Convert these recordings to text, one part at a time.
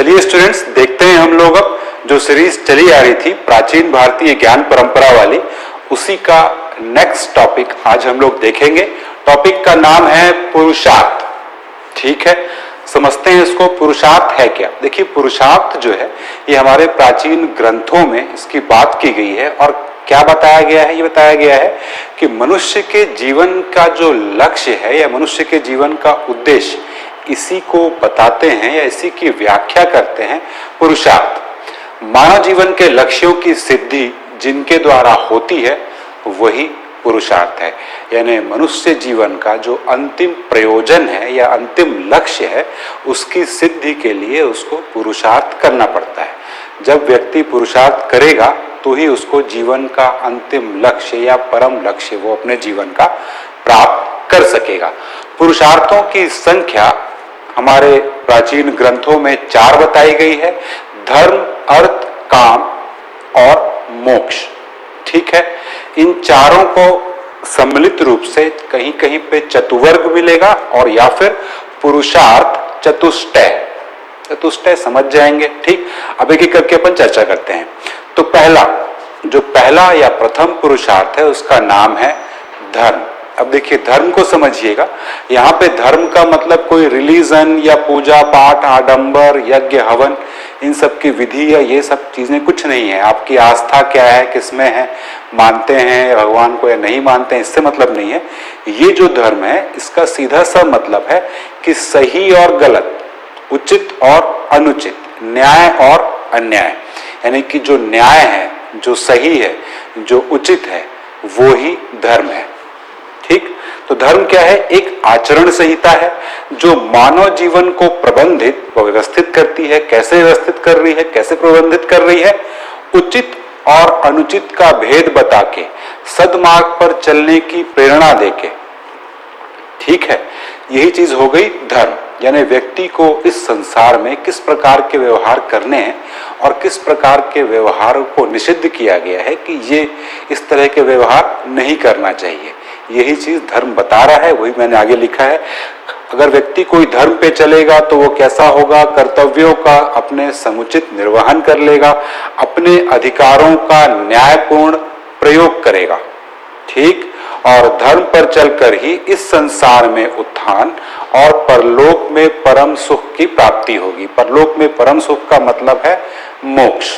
चलिए स्टूडेंट्स, देखते हैं हम लोग अब जो सीरीज चली आ रही थी प्राचीन भारतीय ज्ञान परंपरा वाली, उसी का नेक्स्ट टॉपिक आज हम लोग देखेंगे। टॉपिक का नाम है पुरुषार्थ। ठीक है, समझते हैं इसको। पुरुषार्थ है क्या? देखिए, पुरुषार्थ जो है ये हमारे प्राचीन ग्रंथों में इसकी बात की गई है। और क्या बताया गया है? ये बताया गया है कि मनुष्य के जीवन का जो लक्ष्य है या मनुष्य के जीवन का उद्देश्य, इसी को बताते हैं या इसी की व्याख्या करते हैं पुरुषार्थ। मानव जीवन के लक्ष्यों की सिद्धि जिनके द्वारा होती है वही पुरुषार्थ है। यानी मनुष्य जीवन का जो अंतिम प्रयोजन है या अंतिम लक्ष्य है, उसकी सिद्धि के लिए उसको पुरुषार्थ करना पड़ता है। जब व्यक्ति पुरुषार्थ करेगा तो ही उसको जीवन का अंतिम लक्ष्य या परम लक्ष्य वो अपने जीवन का प्राप्त कर सकेगा। पुरुषार्थों की संख्या हमारे प्राचीन ग्रंथों में 4 बताई गई है: धर्म, अर्थ, काम और मोक्ष। ठीक है, इन चारों को सम्मिलित रूप से कहीं कहीं पे चतुर्वर्ग मिलेगा और या फिर पुरुषार्थ चतुष्टय। चतुष्टय समझ जाएंगे। ठीक, अब एक एक करके अपन चर्चा करते हैं। तो पहला या प्रथम पुरुषार्थ है, उसका नाम है धर्म। अब देखिए, धर्म को समझिएगा। यहाँ पे धर्म का मतलब कोई रिलीजन या पूजा पाठ, आडंबर, यज्ञ, हवन, इन सब की विधि या ये सब चीजें कुछ नहीं है। आपकी आस्था क्या है, किसमें है, मानते हैं भगवान को या नहीं मानते हैं, इससे मतलब नहीं है। ये जो धर्म है इसका सीधा सा मतलब है कि सही और गलत, उचित और अनुचित, न्याय और अन्याय। यानी कि जो न्याय है, जो सही है, जो उचित है, वो ही धर्म है। ठीक, तो धर्म क्या है? एक आचरण संहिता है जो मानव जीवन को प्रबंधित व व्यवस्थित करती है। कैसे व्यवस्थित कर रही है, कैसे प्रबंधित कर रही है? उचित और अनुचित का भेद बता के, सद्मार्ग पर चलने की प्रेरणा देके। ठीक है, यही चीज हो गई धर्म। यानी व्यक्ति को इस संसार में किस प्रकार के व्यवहार करने हैं और किस प्रकार के व्यवहार को निषिद्ध किया गया है कि ये इस तरह के व्यवहार नहीं करना चाहिए। यही चीज धर्म बता रहा है, वही मैंने आगे लिखा है। अगर व्यक्ति कोई धर्म पे चलेगा तो वो कैसा होगा? कर्तव्यों का अपने समुचित निर्वहन कर लेगा, अपने अधिकारों का न्यायपूर्ण प्रयोग करेगा। ठीक, और धर्म पर चलकर ही इस संसार में उत्थान और परलोक में परम सुख की प्राप्ति होगी। परलोक में परम सुख का मतलब है मोक्ष।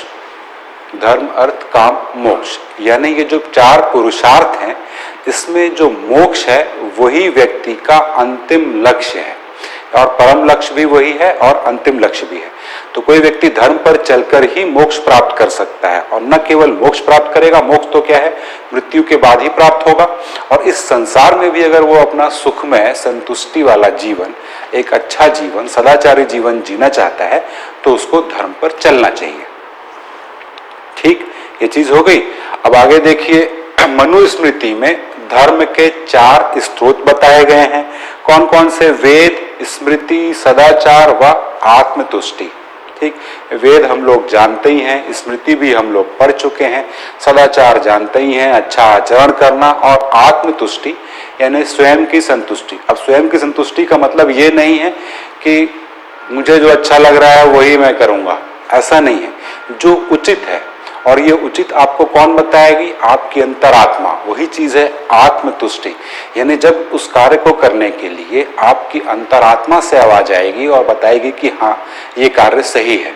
धर्म, अर्थ, काम, मोक्ष, यानी ये जो 4 पुरुषार्थ हैं, इसमें जो मोक्ष है वही व्यक्ति का अंतिम लक्ष्य है और परम लक्ष्य भी वही है और अंतिम लक्ष्य भी है। तो कोई व्यक्ति धर्म पर चलकर ही मोक्ष प्राप्त कर सकता है और न केवल मोक्ष प्राप्त करेगा, मोक्ष तो क्या है, मृत्यु के बाद ही प्राप्त होगा। और इस संसार में भी अगर वो अपना सुखमय, संतुष्टि वाला जीवन, एक अच्छा जीवन, सदाचारी जीवन जीना चाहता है तो उसको धर्म पर चलना चाहिए। ठीक, ये चीज हो गई। अब आगे देखिए, मनुस्मृति में धर्म के 4 स्रोत बताए गए हैं। कौन कौन से? वेद, स्मृति, सदाचार व आत्मतुष्टि। ठीक, वेद हम लोग जानते ही हैं, स्मृति भी हम लोग पढ़ चुके हैं, सदाचार जानते ही हैं, अच्छा आचरण करना, और आत्मतुष्टि यानी स्वयं की संतुष्टि। अब स्वयं की संतुष्टि का मतलब ये नहीं है कि मुझे जो अच्छा लग रहा है वही मैं करूंगा, ऐसा नहीं है। जो उचित है, और ये उचित आपको कौन बताएगी? आपकी अंतरात्मा। वही चीज है आत्मतुष्टि। यानी जब उस कार्य को करने के लिए आपकी अंतरात्मा से आवाज आएगी और बताएगी कि हाँ ये कार्य सही है,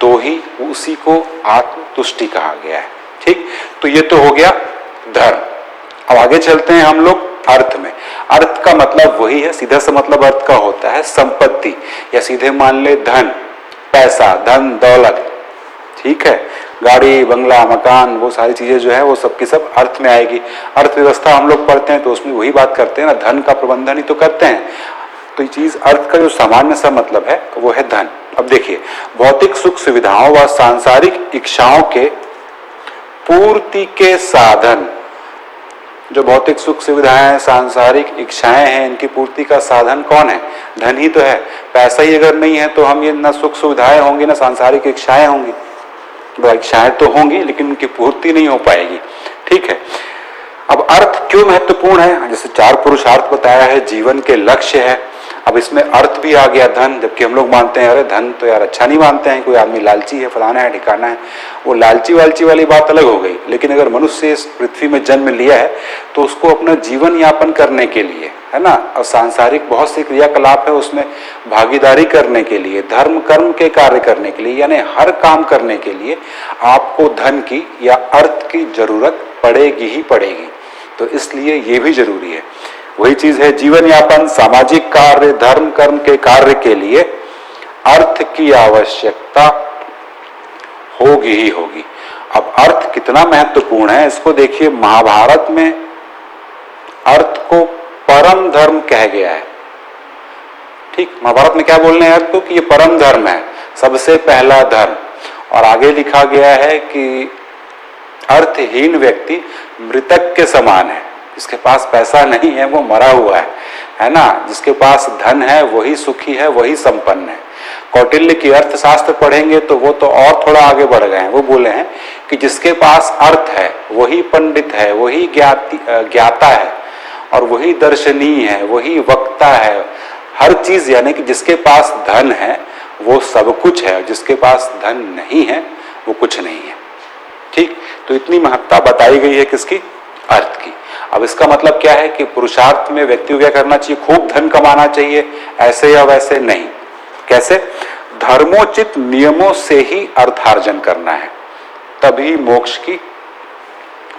तो ही उसी को आत्मतुष्टि कहा गया है। ठीक, तो ये तो हो गया धर्म। अब आगे चलते हैं हम लोग अर्थ में। अर्थ का मतलब वही है, सीधा सा मतलब अर्थ का होता है संपत्ति, या सीधे मान ले धन, पैसा, धन दौलत। ठीक है, गाड़ी, बंगला, मकान, वो सारी चीजें जो है वो सबकी सब अर्थ में आएगी। अर्थव्यवस्था हम लोग पढ़ते हैं तो उसमें वही बात करते हैं ना, धन का प्रबंधन ही तो करते हैं। तो ये चीज अर्थ का जो सामान्य सा मतलब है वो है धन। अब देखिए, भौतिक सुख सुविधाओं व सांसारिक इच्छाओं के पूर्ति के साधन, जो भौतिक सुख सुविधाएं, सांसारिक इच्छाएं हैं, इनकी पूर्ति का साधन कौन है? धन ही तो है। पैसा ही अगर नहीं है तो हम ये ना सुख सुविधाएं होंगी ना सांसारिक इच्छाएं होंगी। इच्छाएं तो होंगी लेकिन उनकी पूर्ति नहीं हो पाएगी। ठीक है, अब अर्थ क्यों महत्वपूर्ण है? जैसे 4 पुरुषार्थ बताया है, जीवन के लक्ष्य है। अब इसमें अर्थ भी आ गया धन, जबकि हम लोग मानते हैं अरे धन तो यार अच्छा नहीं मानते हैं, कोई आदमी लालची है, फलाना है, ठिकाना है, वो लालची वालची वाली बात अलग हो गई। लेकिन अगर मनुष्य इस पृथ्वी में जन्म लिया है तो उसको अपना जीवन यापन करने के लिए, है ना, और सांसारिक बहुत से क्रियाकलाप है उसमें भागीदारी करने के लिए, धर्म कर्म के कार्य करने के लिए, यानी हर काम करने के लिए आपको धन की या अर्थ की जरूरत पड़ेगी ही पड़ेगी। तो इसलिए ये भी जरूरी है। वही चीज है जीवन यापन, सामाजिक कार्य, धर्म कर्म के कार्य के लिए अर्थ की आवश्यकता होगी ही होगी। अब अर्थ कितना महत्वपूर्ण है इसको देखिए, महाभारत में अर्थ को परम धर्म कह गया है। ठीक, महाभारत में क्या बोलने हैं अर्थ को कि ये परम धर्म है, सबसे पहला धर्म। और आगे लिखा गया है कि अर्थहीन व्यक्ति मृतक के समान है, जिसके पास पैसा नहीं है वो मरा हुआ है ना, जिसके पास धन है वही सुखी है, वही संपन्न है। कौटिल्य की अर्थशास्त्र पढ़ेंगे तो वो तो और थोड़ा आगे बढ़ गए हैं, वो बोले हैं कि जिसके पास अर्थ है वही पंडित है, वही ज्ञाता है और वही दर्शनीय है, वही वक्ता है, हर चीज, यानी कि जिसके पास धन है वो सब कुछ है, जिसके पास धन नहीं है वो कुछ नहीं है। ठीक, तो इतनी महत्ता बताई गई है किसकी, अर्थ की। अब इसका मतलब क्या है कि पुरुषार्थ में व्यक्ति को क्या करना चाहिए, खूब धन कमाना चाहिए, ऐसे या वैसे नहीं। कैसे, धर्मोचित नियमों से ही अर्थार्जन करना है, तभी मोक्ष की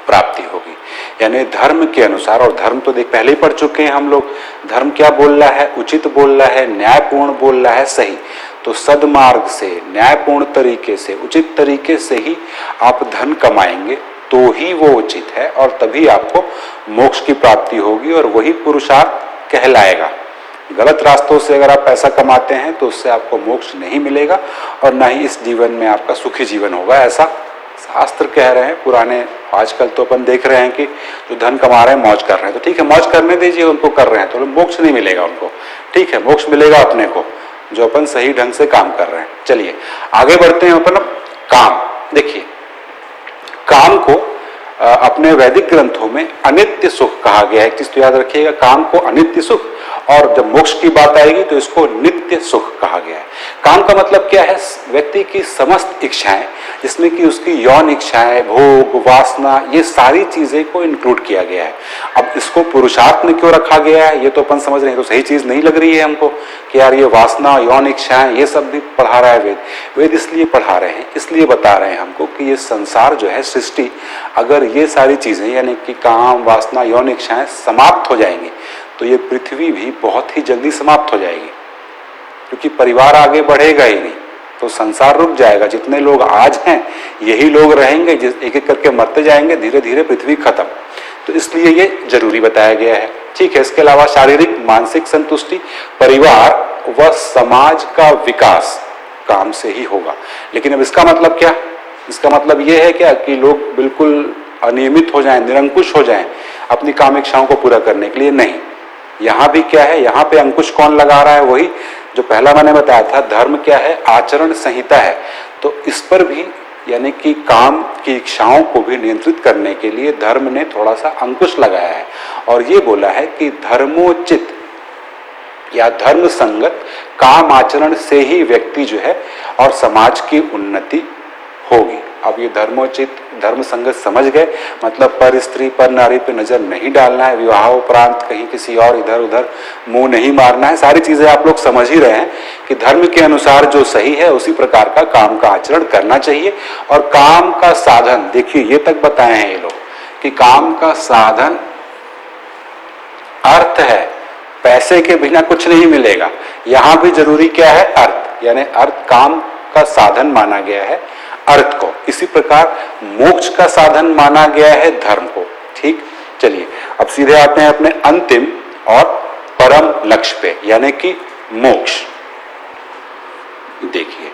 प्राप्ति होगी। यानी धर्म के अनुसार, और धर्म तो देख पहले ही पढ़ चुके हैं हम लोग, धर्म क्या बोल रहा है, उचित बोल रहा है, न्यायपूर्ण बोल रहा है, सही। तो सदमार्ग से, न्यायपूर्ण तरीके से, उचित तरीके से ही आप धन कमाएंगे तो ही वो उचित है और तभी आपको मोक्ष की प्राप्ति होगी और वही पुरुषार्थ कहलाएगा। गलत रास्तों से अगर आप पैसा कमाते हैं तो उससे आपको मोक्ष नहीं मिलेगा और ना ही इस जीवन में आपका सुखी जीवन होगा, ऐसा शास्त्र कह रहे हैं पुराने। आजकल तो अपन देख रहे हैं कि जो धन कमा रहे हैं मौज कर रहे हैं, तो ठीक है मौज करने दीजिए, उनको कर रहे हैं तो मोक्ष नहीं मिलेगा उनको, ठीक है, मोक्ष मिलेगा अपने को जो अपन सही ढंग से काम कर रहे हैं। चलिए आगे बढ़ते हैं अपन। काम देखिए, काम को अपने वैदिक ग्रंथों में अनित्य सुख कहा गया है। एक चीज तो याद रखिएगा, काम को अनित्य सुख, और जब मोक्ष की बात आएगी तो इसको नित्य सुख कहा गया है। काम का मतलब क्या है, व्यक्ति की समस्त इच्छाएं, जिसमें कि उसकी यौन इच्छाएं, भोग, वासना, ये सारी चीजें को इंक्लूड किया गया है। अब इसको पुरुषार्थ में क्यों रखा गया है ये तो अपन समझ रहे हैं, तो सही चीज नहीं लग रही है हमको कि यार ये वासना, यौन इच्छाएं, ये सब भी पढ़ा रहा है वेद। वेद इसलिए पढ़ा रहे हैं, इसलिए बता रहे हैं हमको कि ये संसार जो है, सृष्टि, अगर ये सारी चीजें यानी कि काम, वासना, यौन इच्छाएं समाप्त हो जाएंगी तो ये पृथ्वी भी बहुत ही जल्दी समाप्त हो जाएगी, क्योंकि परिवार आगे बढ़ेगा ही नहीं, तो संसार रुक जाएगा। जितने लोग आज हैं यही लोग रहेंगे, एक एक करके मरते जाएंगे, धीरे धीरे पृथ्वी खत्म। तो इसलिए ये जरूरी बताया गया है। ठीक है, इसके अलावा शारीरिक मानसिक संतुष्टि, परिवार व समाज का विकास काम से ही होगा। लेकिन अब इसका मतलब क्या, इसका मतलब ये है क्या कि लोग बिल्कुल अनियमित हो जाएं, निरंकुश हो जाएं अपनी काम इच्छाओं को पूरा करने के लिए, नहीं। यहाँ भी क्या है, यहाँ पे अंकुश कौन लगा रहा है, वही जो पहला मैंने बताया था, धर्म क्या है, आचरण संहिता है। तो इस पर भी यानी कि काम की इच्छाओं को भी नियंत्रित करने के लिए धर्म ने थोड़ा सा अंकुश लगाया है और ये बोला है कि धर्मोचित या धर्म संगत काम आचरण से ही व्यक्ति जो है और समाज की उन्नति होगी। अब ये धर्मोचित, धर्म संगत समझ गए, मतलब पर स्त्री, पर नारी पे नजर नहीं डालना है, विवाह उपरांत कहीं किसी और इधर उधर मुंह नहीं मारना है, सारी चीजें आप लोग समझ ही रहे हैं कि धर्म के अनुसार जो सही है उसी प्रकार का काम का आचरण करना चाहिए। और काम का साधन देखिए, ये तक बताए हैं ये लोग कि काम का साधन अर्थ है, पैसे के बिना कुछ नहीं मिलेगा। यहां भी जरूरी क्या है, अर्थ, यानी अर्थ काम का साधन माना गया है अर्थ को। इसी प्रकार मोक्ष का साधन माना गया है धर्म को। ठीक, चलिए अब सीधे आते हैं अपने अंतिम और परम लक्ष्य पे, यानी कि मोक्ष। देखिए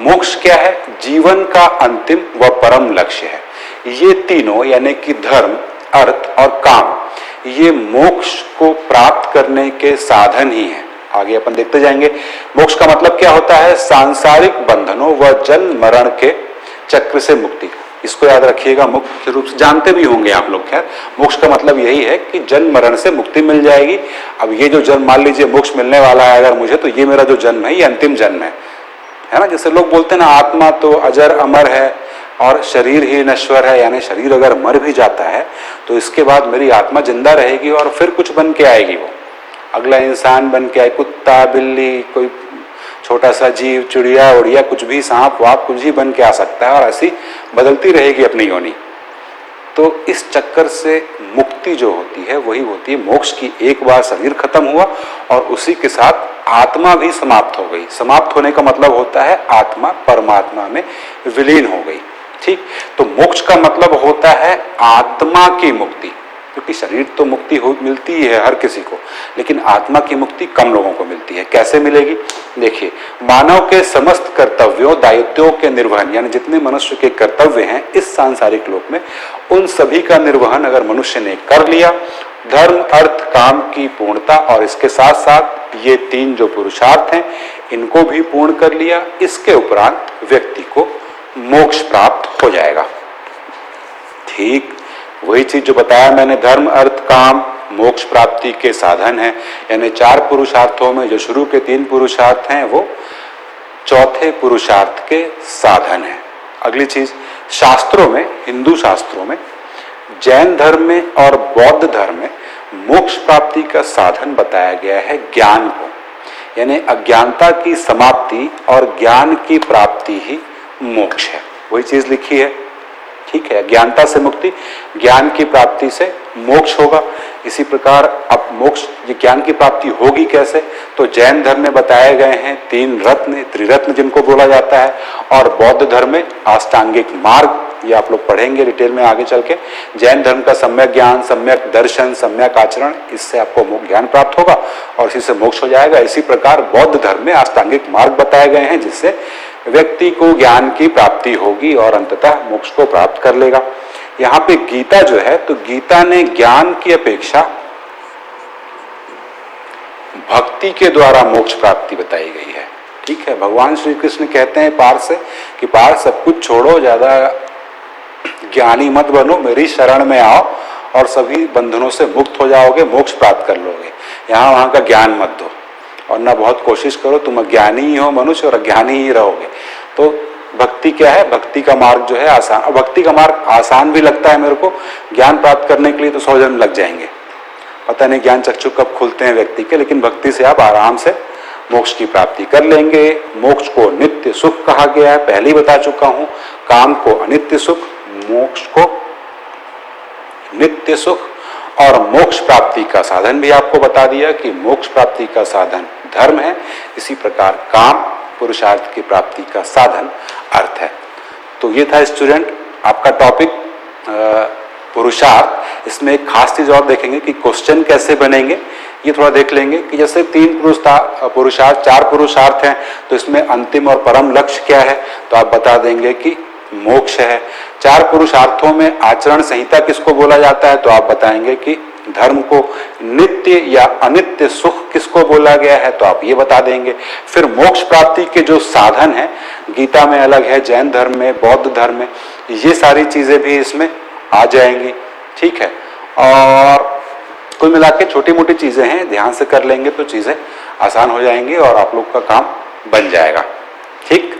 मोक्ष क्या है, जीवन का अंतिम व परम लक्ष्य है। ये तीनों यानी कि धर्म, अर्थ और काम, ये मोक्ष को प्राप्त करने के साधन ही हैं। आगे अपन देखते जाएंगे। मोक्ष का मतलब क्या होता है, सांसारिक बंधनों व जन्म मरण के चक्र से मुक्ति। इसको याद रखिएगा। मुख्य रूप से जानते भी होंगे आप लोग, खैर मोक्ष का मतलब यही है कि जन्म मरण से मुक्ति मिल जाएगी। अब ये जो जन्म, मान लीजिए मोक्ष मिलने वाला है अगर मुझे, तो ये मेरा जो जन्म है ये अंतिम जन्म है ना। जैसे लोग बोलते हैं ना, आत्मा तो अजर अमर है और शरीर ही नश्वर है, यानी शरीर अगर मर भी जाता है तो इसके बाद मेरी आत्मा जिंदा रहेगी और फिर कुछ बन के आएगी, वो अगला इंसान बन के आए, कुत्ता बिल्ली, कोई छोटा सा जीव, चिड़िया उड़िया, कुछ भी, सांप वाप, कुछ भी बन के आ सकता है और ऐसी बदलती रहेगी अपनी योनि। तो इस चक्कर से मुक्ति जो होती है वही होती है मोक्ष की। एक बार शरीर खत्म हुआ और उसी के साथ आत्मा भी समाप्त हो गई। समाप्त होने का मतलब होता है आत्मा परमात्मा में विलीन हो गई। ठीक, तो मोक्ष का मतलब होता है आत्मा की मुक्ति, क्योंकि शरीर तो मुक्ति मिलती है हर किसी को, लेकिन आत्मा की मुक्ति कम लोगों को मिलती है। कैसे मिलेगी? देखिए, मानव के समस्त कर्तव्यों दायित्वों के निर्वहन, यानी जितने मनुष्य के कर्तव्य हैं इस सांसारिक लोक में, उन सभी का निर्वहन अगर मनुष्य ने कर लिया, धर्म अर्थ काम की पूर्णता और इसके साथ साथ ये तीन जो पुरुषार्थ हैं इनको भी पूर्ण कर लिया, इसके उपरांत व्यक्ति को मोक्ष प्राप्त हो जाएगा। ठीक, वही चीज जो बताया मैंने, धर्म अर्थ काम मोक्ष प्राप्ति के साधन है, यानी चार पुरुषार्थों में जो शुरू के तीन पुरुषार्थ हैं वो चौथे पुरुषार्थ के साधन है। अगली चीज, शास्त्रों में, हिंदू शास्त्रों में, जैन धर्म में और बौद्ध धर्म में मोक्ष प्राप्ति का साधन बताया गया है ज्ञान को, यानी अज्ञानता की समाप्ति और ज्ञान की प्राप्ति ही मोक्ष है। वही चीज लिखी है। ठीक है, अज्ञानता से मुक्ति, ज्ञान की प्राप्ति से मोक्ष होगा। इसी प्रकार अब मोक्ष, ये ज्ञान की प्राप्ति होगी कैसे? तो जैन धर्म में बताए गए हैं तीन रत्न, त्रिरत्न जिनको बोला जाता है, और बौद्ध धर्म में अष्टांगिक मार्ग, ये आप लोग पढ़ेंगे डिटेल में आगे चल के। जैन धर्म का सम्यक ज्ञान, सम्यक दर्शन, सम्यक आचरण, इससे आपको ज्ञान प्राप्त होगा और इसी से मोक्ष हो जाएगा। इसी प्रकार बौद्ध धर्म में अष्टांगिक मार्ग बताए गए हैं जिससे व्यक्ति को ज्ञान की प्राप्ति होगी और अंततः मोक्ष को प्राप्त कर लेगा। यहाँ पे गीता जो है, तो गीता ने ज्ञान की अपेक्षा भक्ति के द्वारा मोक्ष प्राप्ति बताई गई है। ठीक है, भगवान श्री कृष्ण कहते हैं पार्थ से कि पार्थ सब कुछ छोड़ो, ज्यादा ज्ञानी मत बनो, मेरी शरण में आओ और सभी बंधनों से मुक्त हो जाओगे, मोक्ष प्राप्त कर लोगे। यहाँ वहां का ज्ञान मत दो और ना बहुत कोशिश करो, तुम अज्ञानी ही हो मनुष्य और अज्ञानी ही रहोगे। तो भक्ति क्या है? भक्ति का मार्ग जो है आसान, और भक्ति का मार्ग आसान भी लगता है मेरे को। ज्ञान प्राप्त करने के लिए तो 100 जन्म लग जाएंगे, पता नहीं ज्ञान चक्षु कब खुलते हैं व्यक्ति के, लेकिन भक्ति से आप आराम से मोक्ष की प्राप्ति कर लेंगे। मोक्ष को नित्य सुख कहा गया है, पहले ही बता चुका हूं। काम को अनित्य सुख, मोक्ष को नित्य सुख, और मोक्ष प्राप्ति का साधन भी आपको बता दिया कि मोक्ष प्राप्ति का साधन धर्म है। इसी प्रकार काम, पुरुषार्थ की प्राप्ति का साधन अर्थ है। तो ये था स्टूडेंट आपका टॉपिक पुरुषार्थ। इसमें एक खास चीज और देखेंगे कि क्वेश्चन कैसे बनेंगे, ये थोड़ा देख लेंगे कि जैसे तीन पुरुषार्थ, चार पुरुषार्थ हैं, तो इसमें अंतिम और परम लक्ष्य क्या है, तो आप बता देंगे कि मोक्ष है। चार पुरुषार्थों में आचरण संहिता किसको बोला जाता है, तो आप बताएंगे कि धर्म को। नित्य या अनित्य सुख किसको बोला गया है, तो आप ये बता देंगे। फिर मोक्ष प्राप्ति के जो साधन है, गीता में अलग है, जैन धर्म में, बौद्ध धर्म में, ये सारी चीजें भी इसमें आ जाएंगी। ठीक है, और कुल मिला के छोटी मोटी चीजें हैं, ध्यान से कर लेंगे तो चीजें आसान हो जाएंगी और आप लोग का काम बन जाएगा। ठीक।